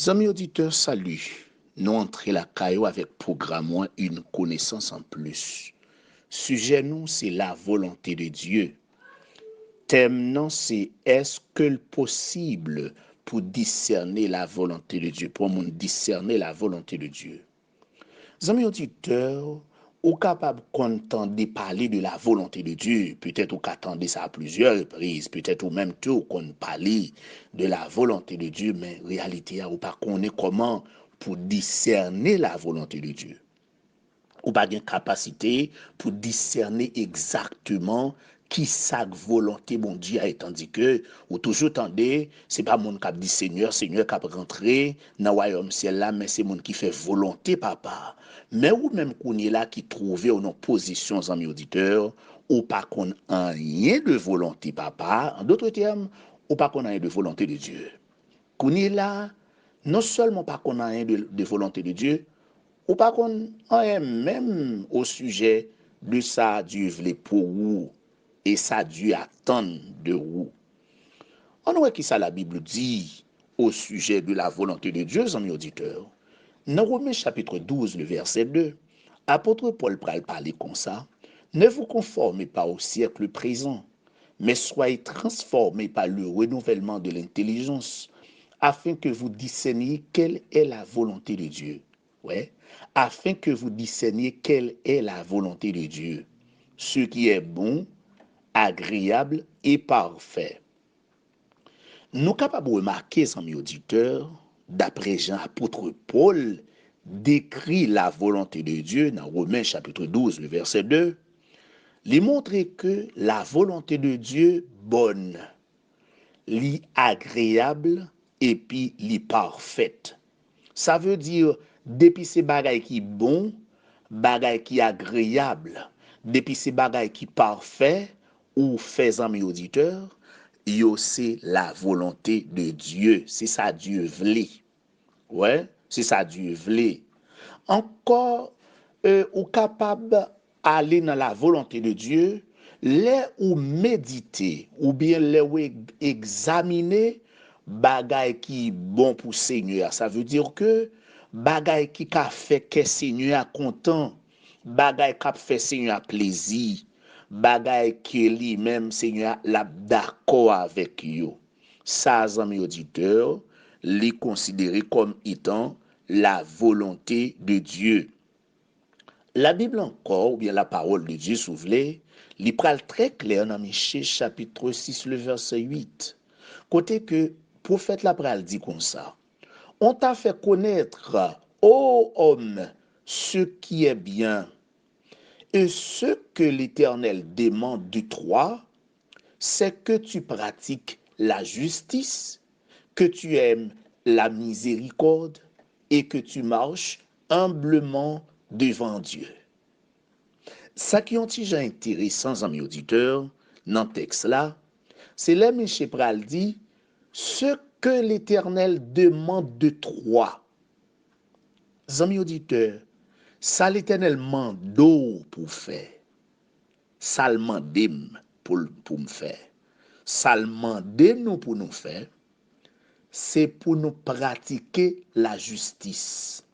Amis auditeurs, salut. Nous entrons la caillou avec programme une connaissance en plus. Sujet nous, c'est la volonté de Dieu. Thème non, c'est est-ce que le possible pour discerner la volonté de Dieu, pour mon discerner la volonté de Dieu. Amis auditeurs, ou capable d'entendre parler de la volonté de Dieu, peut-être ou qu'attendez ça à plusieurs reprises, peut-être ou même tout qu'on parle de la volonté de Dieu, mais en réalité, ou pas qu'on est comment pour discerner la volonté de Dieu. Ou pas une capacité pour discerner exactement qui sa volonté bon Dieu a, tandis que ou toujours tendez c'est pas mon cap dit Seigneur cap rentrer dans royaume ciel là, mais c'est mon qui fait volonté papa. Mais ou même qu'on est là qui trouve ou non position amis auditeurs ou pas qu'on a rien de volonté papa, en d'autres termes ou pas qu'on a rien de volonté de Dieu. Qu'on est là non seulement pas qu'on a rien de volonté de Dieu, ou pas qu'on est même au sujet de ça Dieu voulait pour vous et ça Dieu attend de vous. On voit qui ça la Bible dit au sujet de la volonté de Dieu, amis auditeurs. Dans Romains chapitre 12, le verset 2, apôtre Paul pral parler comme ça. Ne vous conformez pas au siècle présent, mais soyez transformés par le renouvellement de l'intelligence, afin que vous discerniez quelle est la volonté de Dieu. Ouais, afin que vous discerniez quelle est la volonté de Dieu, ce qui est bon, agréable et parfait. Nous capables de remarquer, amis auditeurs, d'après Jean, apôtre Paul décrit la volonté de Dieu dans Romains chapitre 12, le verset 2, lui montrer que la volonté de Dieu bonne, li agréable et puis li parfaite. Ça veut dire, depuis ces bagailles qui bon, bagailles qui agréable, depuis ces bagailles qui parfait, ou fait amis auditeurs, yo c'est la volonté de Dieu. C'est ça Dieu voulait. Ouais, c'est ça Dieu voulait. Encore, ou capable aller dans la volonté de Dieu, les ou méditer, ou bien les ou examiner bagay qui bon pour Seigneur. Ça veut dire que bagay qui a fait que Seigneur content, bagay qui a fait Seigneur plaisir, bagay qui lui-même Seigneur l'a d'accord avec you. Ça, amis auditeurs, les considérer comme étant la volonté de Dieu. La Bible encore, ou bien la parole de Dieu souvelée, il parle très clair dans Michée chapitre 6, le verset 8. Côté que prophète la pral dit comme ça. On t'a fait connaître, ô homme, ce qui est bien. Et ce que l'Éternel demande de toi, c'est que tu pratiques la justice, que tu aimes la miséricorde et que tu marches humblement devant Dieu. Ça qui est déjà intéressant, amis auditeurs, dans le texte là, c'est là M. Pral dit ce que l'Éternel demande de toi. Amis auditeurs, ça l'Éternel mande pour faire. Ça le mande pour me faire. Ça le mande nous pour nous faire. C'est pour nous pratiquer la justice.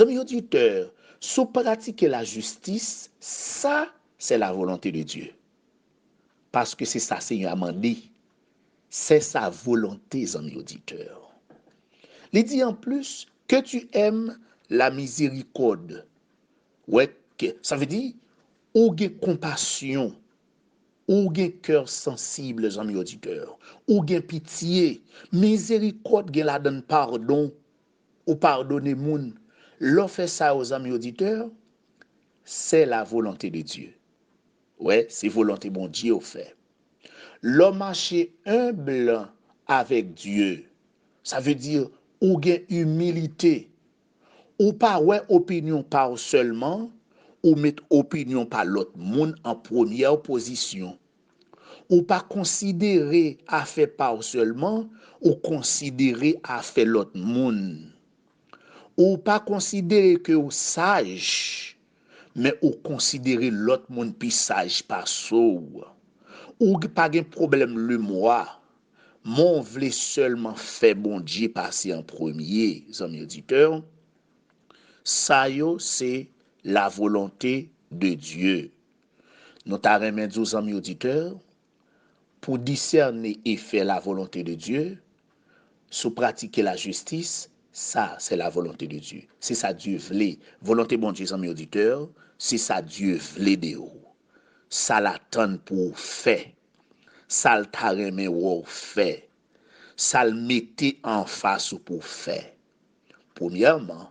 Amis auditeurs, sous pratiquer la justice, ça, c'est la volonté de Dieu. Parce que c'est ça, Seigneur a demandé. C'est sa volonté, amis auditeurs. Il dit en plus que tu aimes la miséricorde. Ouais, ça veut dire, ou gen compassion, ou gen cœur sensible, amis auditeurs, ou gen pitié, miséricorde gen la donne pardon, ou pardonner moun. L'on fait ça aux amis auditeurs, c'est la volonté de Dieu. Ouais, c'est volonté bon Dieu au fait. L'homme marche humble avec Dieu. Ça veut dire ou gen humilité. Ou pas ouais opinion par seulement, ou mettre opinion par l'autre monde en première position. Ou pas considérer à faire par seulement, ou considérer à faire l'autre monde. Ou pas considérer que ou sage, mais ou considérer l'autre monde plus sage par soi. Ou pas de problème le moi. Mon voulait seulement faire bon Dieu passer en premier, amis auditeurs. Ça yo, c'est la volonté de Dieu. Nous t'arrêtons aux amis auditeurs pour discerner et faire la volonté de Dieu, sous pratiquer la justice, ça c'est la volonté de Dieu. C'est ça Dieu voulait. Volonté bon Dieu, amis auditeurs, c'est ça Dieu voulait de vous. Ça l'attend pour faire. Ça le t'arrêter ou faire. Ça le mettait en face pour faire. Premièrement,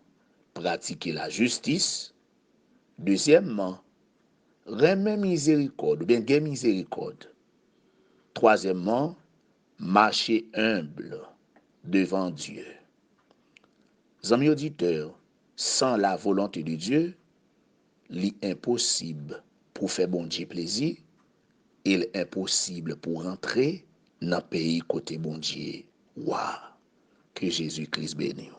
pratiquer la justice. Deuxièmement, remettre miséricorde, ou bien gagner miséricorde. Troisièmement, marcher humble devant Dieu. Amis auditeurs, sans la volonté de Dieu, l'impossible pour faire bon Dieu plaisir, et l'impossible pour rentrer dans le pays côté bon Dieu. Waouh! Que Jésus-Christ bénisse.